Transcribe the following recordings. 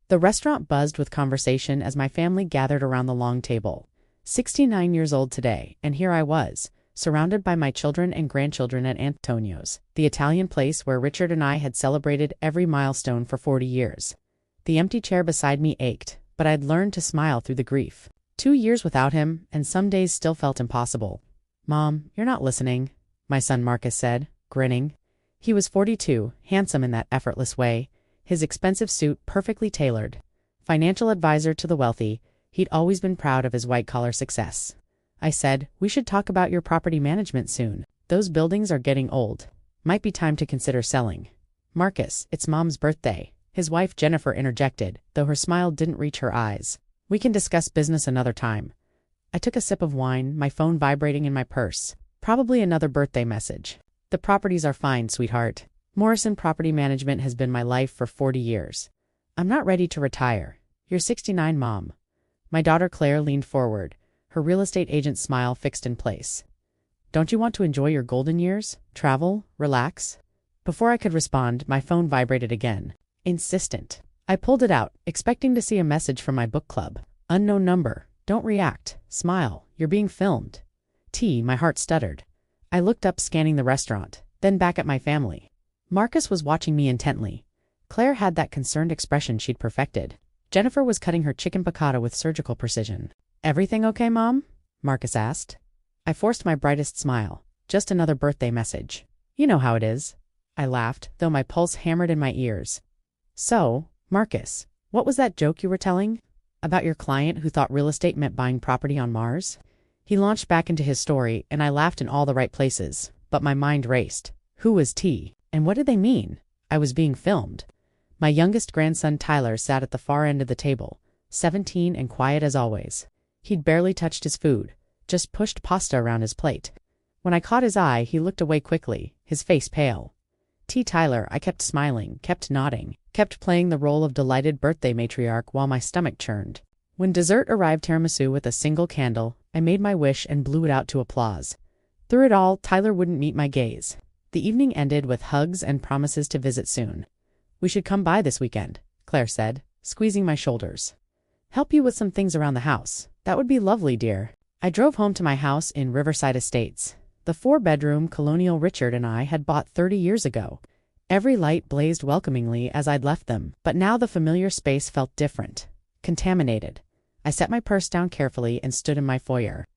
The restaurant buzzed with conversation as my family gathered around the long table. 69 years old today, and here I was, surrounded by my children and grandchildren at Antonio's, the Italian place where Richard and I had celebrated every milestone for 40 years. The empty chair beside me ached, but I'd learned to smile through the grief. 2 years without him, and some days still felt impossible. "Mom, you're not listening," my son Marcus said, grinning. He was 42, handsome in that effortless way, his expensive suit perfectly tailored. Financial advisor to the wealthy, he'd always been proud of his white-collar success. I said, "We should talk about your property management soon. Those buildings are getting old. Might be time to consider selling." "Marcus, it's Mom's birthday," his wife Jennifer interjected, though her smile didn't reach her eyes. "We can discuss business another time." I took a sip of wine, my phone vibrating in my purse. Probably another birthday message. "The properties are fine, sweetheart. Morrison Property Management has been my life for 40 years. I'm not ready to retire. You're 69, Mom." My daughter Claire leaned forward, her real estate agent's smile fixed in place. "Don't you want to enjoy your golden years? Travel? Relax?" Before I could respond, my phone vibrated again. Insistent. I pulled it out, expecting to see a message from my book club. "Unknown number. Don't react. Smile. You're being filmed." My heart stuttered. I looked up, scanning the restaurant, then back at my family. Marcus was watching me intently. Claire had that concerned expression she'd perfected. Jennifer was cutting her chicken piccata with surgical precision. "Everything okay, Mom?" Marcus asked. I forced my brightest smile. "Just another birthday message. You know how it is." I laughed, though my pulse hammered in my ears. "So, Marcus, what was that joke you were telling? About your client who thought real estate meant buying property on Mars?" He launched back into his story, and I laughed in all the right places, but my mind raced. Who was T? And what did they mean? I was being filmed. My youngest grandson Tyler sat at the far end of the table, 17 and quiet as always. He'd barely touched his food, just pushed pasta around his plate. When I caught his eye, he looked away quickly, his face pale. Tyler, I kept smiling, kept nodding, kept playing the role of delighted birthday matriarch while my stomach churned. When dessert arrived, tiramisu with a single candle, I made my wish and blew it out to applause. Through it all, Tyler wouldn't meet my gaze. The evening ended with hugs and promises to visit soon. "We should come by this weekend," Claire said, squeezing my shoulders. "Help you with some things around the house. That would be lovely, dear." I drove home to my house in Riverside Estates. The 4-bedroom colonial Richard and I had bought 30 years ago. Every light blazed welcomingly as I'd left them, but now the familiar space felt different, contaminated. I set my purse down carefully and stood in my foyer,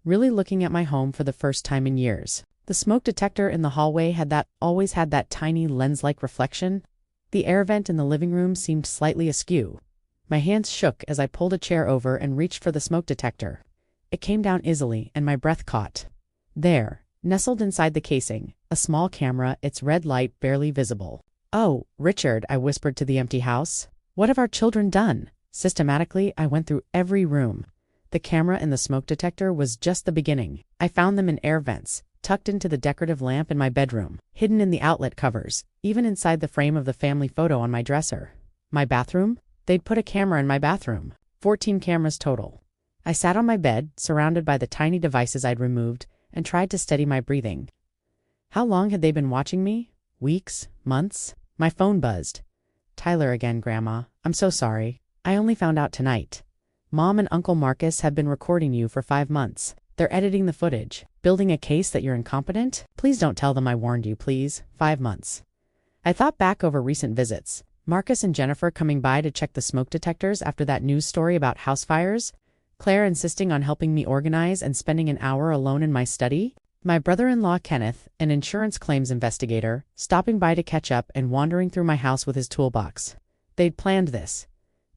really looking at my home for the first time in years. The smoke detector in the hallway always had that tiny lens-like reflection. The air vent in the living room seemed slightly askew. My hands shook as I pulled a chair over and reached for the smoke detector. It came down easily, and my breath caught. There, nestled inside the casing, a small camera, its red light barely visible. "Oh, Richard," I whispered to the empty house. "What have our children done?" Systematically, I went through every room. The camera and the smoke detector was just the beginning. I found them in air vents, tucked into the decorative lamp in my bedroom, hidden in the outlet covers, even inside the frame of the family photo on my dresser. My bathroom? They'd put a camera in my bathroom. 14 cameras total. I sat on my bed, surrounded by the tiny devices I'd removed, and tried to steady my breathing. How long had they been watching me? Weeks? Months? My phone buzzed. "Tyler again, Grandma. I'm so sorry. I only found out tonight. Mom and Uncle Marcus have been recording you for 5 months. They're editing the footage, building a case that you're incompetent. Please don't tell them I warned you, please. 5 months. I thought back over recent visits. Marcus and Jennifer coming by to check the smoke detectors after that news story about house fires. Claire insisting on helping me organize and spending an hour alone in my study. My brother-in-law Kenneth, an insurance claims investigator, stopping by to catch up and wandering through my house with his toolbox. They'd planned this.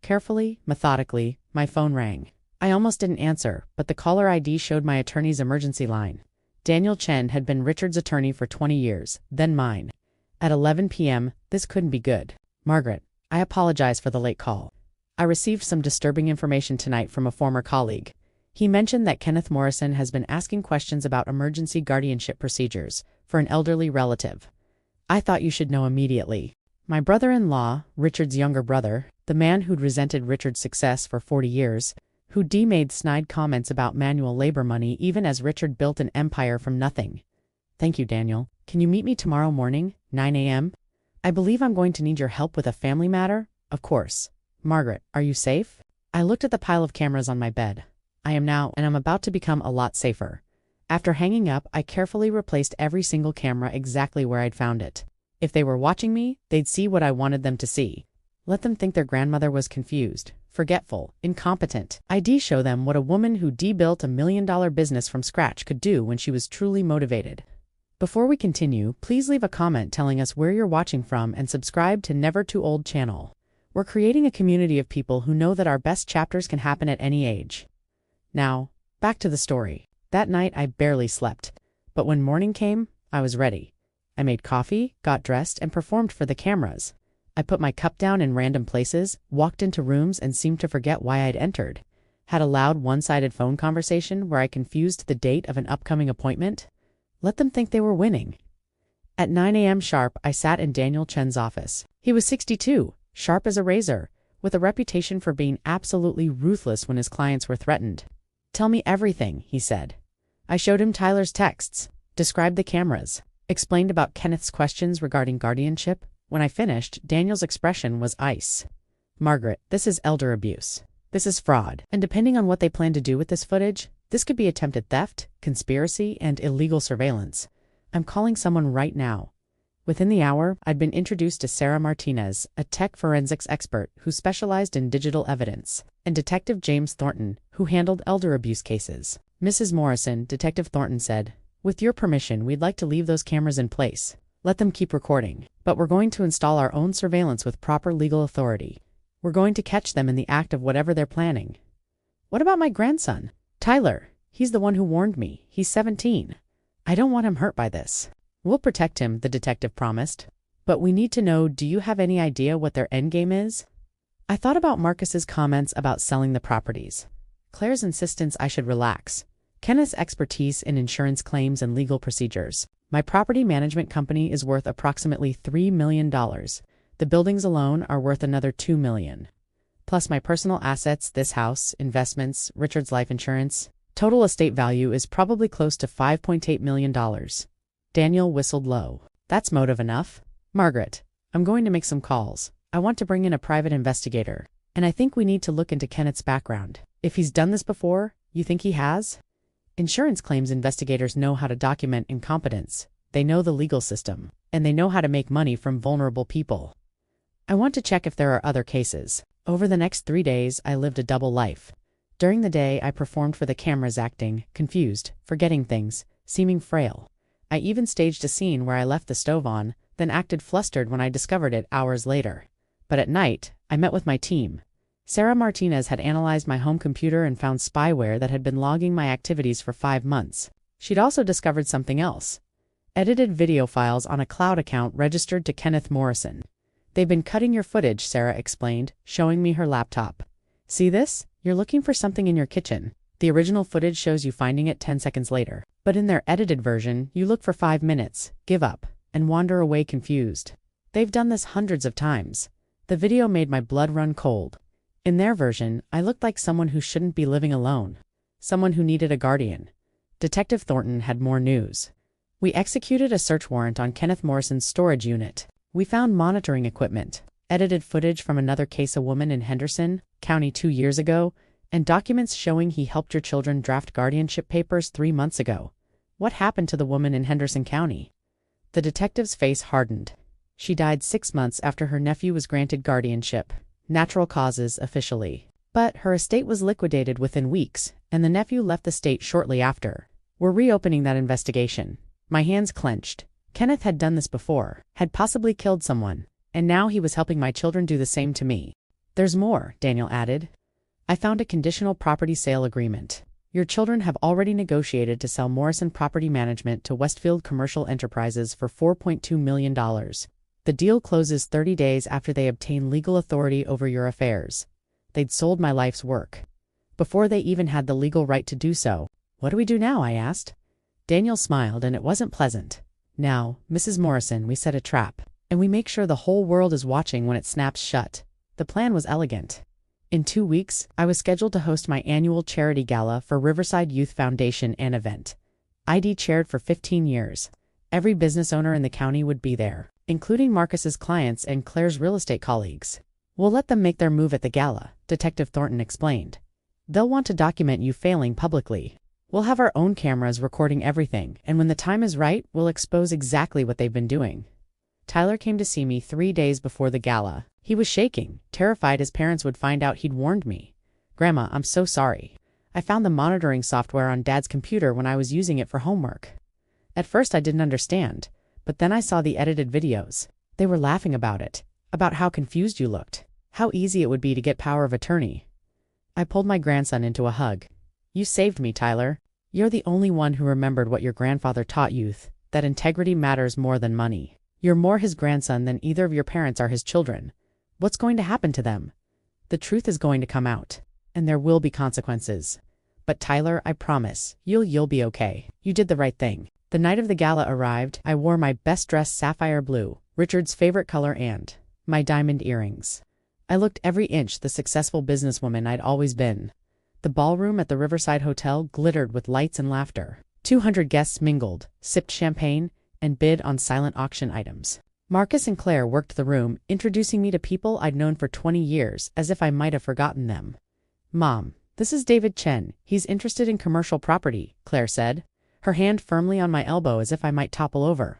Carefully, methodically, my phone rang. I almost didn't answer, but the caller ID showed my attorney's emergency line. Daniel Chen had been Richard's attorney for 20 years, then mine. At 11 p.m., this couldn't be good. "Margaret, I apologize for the late call. I received some disturbing information tonight from a former colleague. He mentioned that Kenneth Morrison has been asking questions about emergency guardianship procedures for an elderly relative. I thought you should know immediately." My brother-in-law, Richard's younger brother, the man who'd resented Richard's success for 40 years, who made snide comments about manual labor money even as Richard built an empire from nothing. "Thank you, Daniel. Can you meet me tomorrow morning, 9 a.m.? I believe I'm going to need your help with a family matter." "Of course. Margaret, are you safe? I looked at the pile of cameras on my bed. I am now, and I'm about to become a lot safer. After hanging up, I carefully replaced every single camera exactly where I'd found it. If they were watching me, they'd see what I wanted them to see. Let them think their grandmother was confused, forgetful, incompetent. I'd show them what a woman who built $1 million business from scratch could do when she was truly motivated. Before we continue, please leave a comment telling us where you're watching from and subscribe to Never Too Old channel. We're creating a community of people who know that our best chapters can happen at any age. Now, back to the story. That night I barely slept, but when morning came, I was ready. I made coffee, got dressed, and performed for the cameras. I put my cup down in random places, walked into rooms and seemed to forget why I'd entered. Had a loud one-sided phone conversation where I confused the date of an upcoming appointment. Let them think they were winning. At 9 a.m. sharp, I sat in Daniel Chen's office. He was 62, sharp as a razor, with a reputation for being absolutely ruthless when his clients were threatened. "Tell me everything," he said. I showed him Tyler's texts, described the cameras, explained about Kenneth's questions regarding guardianship. When I finished, Daniel's expression was ice. "Margaret, this is elder abuse. This is fraud. And depending on what they plan to do with this footage, this could be attempted theft, conspiracy, and illegal surveillance. I'm calling someone right now." Within the hour, I'd been introduced to Sarah Martinez, a tech forensics expert who specialized in digital evidence, and Detective James Thornton, who handled elder abuse cases. "Mrs. Morrison," Detective Thornton said, "with your permission, we'd like to leave those cameras in place. Let them keep recording. But we're going to install our own surveillance with proper legal authority. We're going to catch them in the act of whatever they're planning." "What about my grandson? Tyler, he's the one who warned me. He's 17. I don't want him hurt by this." "We'll protect him," the detective promised. "But we need to know, do you have any idea what their endgame is?" I thought about Marcus's comments about selling the properties. Claire's insistence I should relax. Kenneth's expertise in insurance claims and legal procedures. My property management company is worth approximately $3 million. The buildings alone are worth another $2 million. Plus my personal assets, this house, investments, Richard's life insurance. Total estate value is probably close to $5.8 million. Daniel whistled low. "That's motive enough. Margaret, I'm going to make some calls. I want to bring in a private investigator. And I think we need to look into Kenneth's background. If he's done this before, you think he has? Insurance claims investigators know how to document incompetence. They know the legal system. And they know how to make money from vulnerable people. I want to check if there are other cases." Over the next 3 days, I lived a double life. During the day, I performed for the cameras, acting confused, forgetting things, seeming frail. I even staged a scene where I left the stove on, then acted flustered when I discovered it hours later. But at night, I met with my team. Sarah Martinez had analyzed my home computer and found spyware that had been logging my activities for 5 months. She'd also discovered something else. Edited video files on a cloud account registered to Kenneth Morrison. "They've been cutting your footage," Sarah explained, showing me her laptop. "See this? You're looking for something in your kitchen. The original footage shows you finding it 10 seconds later. But in their edited version, you look for 5 minutes, give up, and wander away confused. They've done this hundreds of times. The video made my blood run cold. In their version, I looked like someone who shouldn't be living alone. Someone who needed a guardian." Detective Thornton had more news. "We executed a search warrant on Kenneth Morrison's storage unit. We found monitoring equipment, edited footage from another case, a woman in Henderson County 2 years ago, and documents showing he helped your children draft guardianship papers 3 months ago. What happened to the woman in Henderson County?" The detective's face hardened. "She died 6 months after her nephew was granted guardianship. Natural causes, officially. But her estate was liquidated within weeks, and the nephew left the state shortly after. We're reopening that investigation." My hands clenched. Kenneth had done this before, had possibly killed someone, and now he was helping my children do the same to me. "There's more," Daniel added. "I found a conditional property sale agreement. Your children have already negotiated to sell Morrison Property Management to Westfield Commercial Enterprises for $4.2 million. The deal closes 30 days after they obtain legal authority over your affairs. They'd sold my life's work. Before they even had the legal right to do so." "What do we do now?" I asked. Daniel smiled, and it wasn't pleasant. "Now, Mrs. Morrison, we set a trap, and we make sure the whole world is watching when it snaps shut." The plan was elegant. In 2 weeks, I was scheduled to host my annual charity gala for Riverside Youth Foundation, an event I'd chaired for 15 years. Every business owner in the county would be there, including Marcus's clients and Claire's real estate colleagues. We'll let them make their move at the gala, Detective Thornton explained. They'll want to document you failing publicly. We'll have our own cameras recording everything, and when the time is right, we'll expose exactly what they've been doing. Tyler came to see me 3 days before the gala. He was shaking, terrified his parents would find out he'd warned me. Grandma, I'm so sorry. I found the monitoring software on Dad's computer when I was using it for homework. At first I didn't understand, but then I saw the edited videos. They were laughing about it, about how confused you looked, how easy it would be to get power of attorney. I pulled my grandson into a hug. You saved me, Tyler. You're the only one who remembered what your grandfather taught youth, that integrity matters more than money. You're more his grandson than either of your parents are his children. What's going to happen to them? The truth is going to come out, and there will be consequences. But Tyler, I promise, you'll be okay. You did the right thing. The night of the gala arrived. I wore my best-dressed sapphire blue, Richard's favorite color, and my diamond earrings. I looked every inch the successful businesswoman I'd always been. The ballroom at the Riverside Hotel glittered with lights and laughter. 200 guests mingled, sipped champagne, and bid on silent auction items. Marcus and Claire worked the room, introducing me to people I'd known for 20 years, as if I might have forgotten them. Mom, this is David Chen. He's interested in commercial property, Claire said, her hand firmly on my elbow as if I might topple over.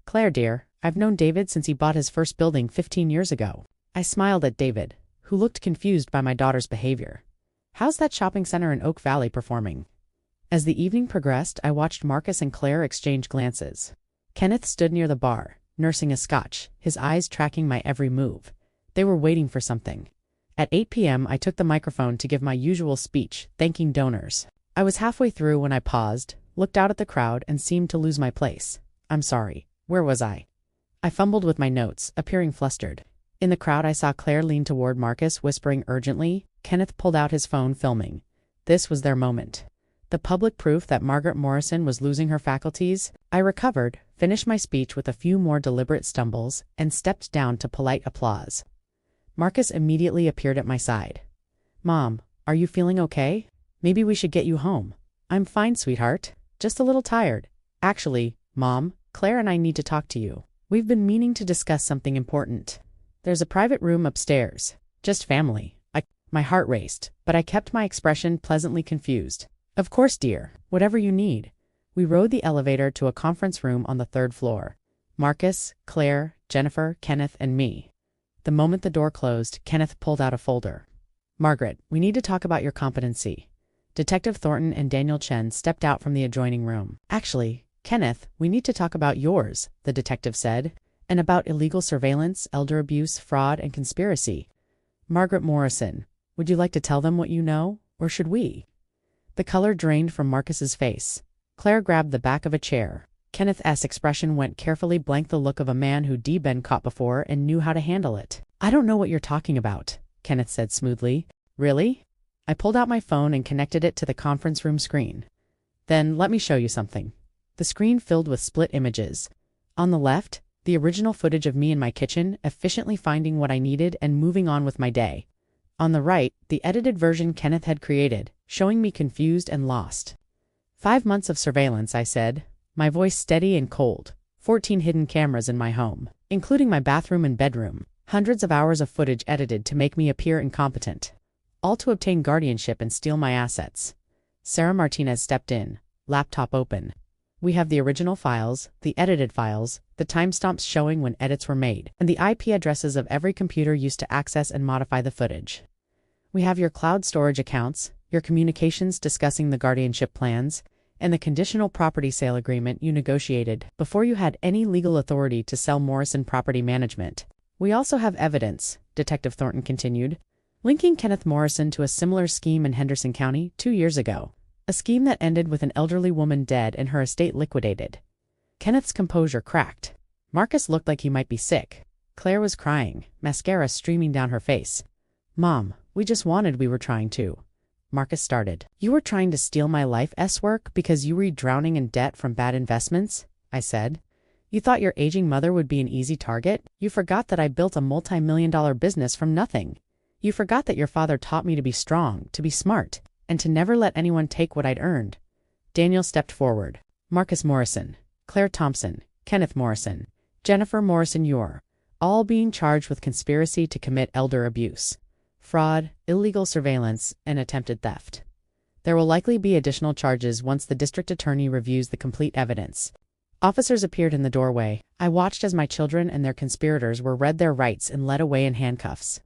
Claire, dear, I've known David since he bought his first building 15 years ago. I smiled at David, who looked confused by my daughter's behavior. How's that shopping center in Oak Valley performing? As the evening progressed, I watched Marcus and Claire exchange glances. Kenneth stood near the bar, nursing a scotch, his eyes tracking my every move. They were waiting for something. At 8 p.m., I took the microphone to give my usual speech, thanking donors. I was halfway through when I paused, looked out at the crowd, and seemed to lose my place. I'm sorry. Where was I? I fumbled with my notes, appearing flustered. In the crowd, I saw Claire lean toward Marcus, whispering urgently. Kenneth pulled out his phone, filming. This was their moment. The public proof that Margaret Morrison was losing her faculties. I recovered, finished my speech with a few more deliberate stumbles, and stepped down to polite applause. Marcus immediately appeared at my side. Mom, are you feeling okay? Maybe we should get you home. I'm fine, sweetheart. Just a little tired. Actually, Mom, Claire and I need to talk to you. We've been meaning to discuss something important. There's a private room upstairs. Just family. My heart raced, but I kept my expression pleasantly confused. Of course, dear. Whatever you need. We rode the elevator to a conference room on the 3rd floor. Marcus, Claire, Jennifer, Kenneth, and me. The moment the door closed, Kenneth pulled out a folder. Margaret, we need to talk about your competency. Detective Thornton and Daniel Chen stepped out from the adjoining room. Actually, Kenneth, we need to talk about yours, the detective said, and about illegal surveillance, elder abuse, fraud, and conspiracy. Margaret Morrison, would you like to tell them what you know, or should we? The color drained from Marcus's face. Claire grabbed the back of a chair. Kenneth's expression went carefully blank, the look of a man who'd been caught before and knew how to handle it. I don't know what you're talking about, Kenneth said smoothly. Really? I pulled out my phone and connected it to the conference room screen. Then let me show you something. The screen filled with split images. On the left, the original footage of me in my kitchen, efficiently finding what I needed and moving on with my day. On the right, the edited version Kenneth had created, showing me confused and lost. 5 months of surveillance, I said, my voice steady and cold. 14 hidden cameras in my home, including my bathroom and bedroom. Hundreds of hours of footage edited to make me appear incompetent. All to obtain guardianship and steal my assets. Sarah Martinez stepped in, laptop open. We have the original files, the edited files, the timestamps showing when edits were made, and the IP addresses of every computer used to access and modify the footage. We have your cloud storage accounts, your communications discussing the guardianship plans, and the conditional property sale agreement you negotiated before you had any legal authority to sell Morrison Property Management. We also have evidence, Detective Thornton continued, linking Kenneth Morrison to a similar scheme in Henderson County 2 years ago. A scheme that ended with an elderly woman dead and her estate liquidated. Kenneth's composure cracked. Marcus looked like he might be sick. Claire was crying, mascara streaming down her face. Mom, we were trying to. Marcus started. You were trying to steal my life's work because you were drowning in debt from bad investments? I said. You thought your aging mother would be an easy target? You forgot that I built a multi-million-dollar business from nothing. You forgot that your father taught me to be strong, to be smart, and to never let anyone take what I'd earned. Daniel stepped forward. Marcus Morrison, Claire Thompson, Kenneth Morrison, Jennifer Morrison, you're all being charged with conspiracy to commit elder abuse, fraud, illegal surveillance, and attempted theft. There will likely be additional charges once the district attorney reviews the complete evidence. Officers appeared in the doorway. I watched as my children and their conspirators were read their rights and led away in handcuffs.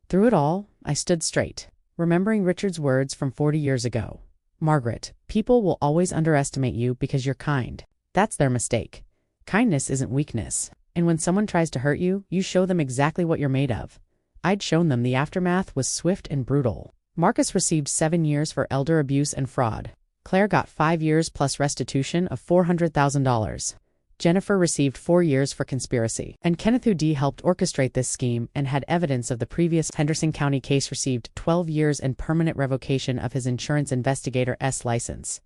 Through it all, I stood straight, remembering Richard's words from 40 years ago. Margaret, people will always underestimate you because you're kind. That's their mistake. Kindness isn't weakness. And when someone tries to hurt you, you show them exactly what you're made of. I'd shown them the aftermath was swift and brutal. Marcus received 7 years for elder abuse and fraud. Claire got 5 years plus restitution of $400,000. Jennifer received 4 years for conspiracy. And Kenneth Udy helped orchestrate this scheme and had evidence of the previous Henderson County case received 12 years and permanent revocation of his insurance investigator's license.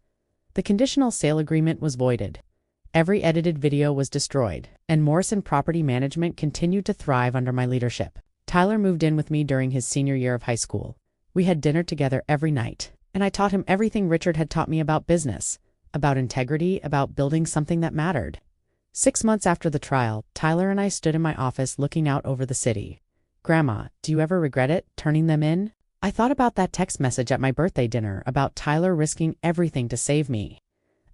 The conditional sale agreement was voided. Every edited video was destroyed, and Morrison Property Management continued to thrive under my leadership. Tyler moved in with me during his senior year of high school. We had dinner together every night, and I taught him everything Richard had taught me about business, about integrity, about building something that mattered. 6 months after the trial, Tyler and I stood in my office looking out over the city. "Grandma, do you ever regret it, turning them in?" I thought about that text message at my birthday dinner, about Tyler risking everything to save me.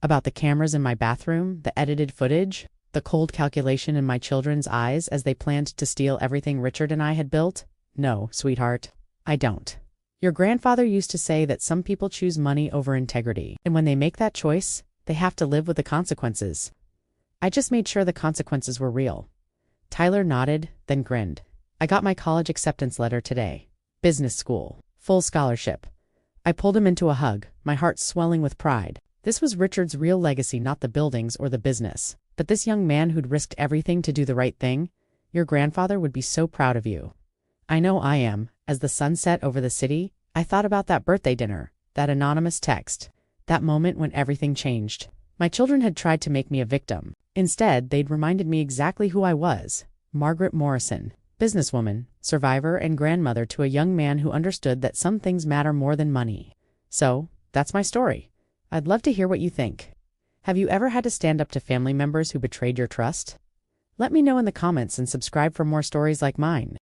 About the cameras in my bathroom, the edited footage, the cold calculation in my children's eyes as they planned to steal everything Richard and I had built. No, sweetheart, I don't. Your grandfather used to say that some people choose money over integrity, and when they make that choice, they have to live with the consequences. I just made sure the consequences were real. Tyler nodded, then grinned. I got my college acceptance letter today. Business school, full scholarship. I pulled him into a hug, my heart swelling with pride. This was Richard's real legacy, not the buildings or the business, but this young man who'd risked everything to do the right thing. Your grandfather would be so proud of you. I know I am. As the sun set over the city, I thought about that birthday dinner, that anonymous text, that moment when everything changed. My children had tried to make me a victim. Instead, they'd reminded me exactly who I was. Margaret Morrison, businesswoman, survivor, and grandmother to a young man who understood that some things matter more than money. So, that's my story. I'd love to hear what you think. Have you ever had to stand up to family members who betrayed your trust? Let me know in the comments and subscribe for more stories like mine.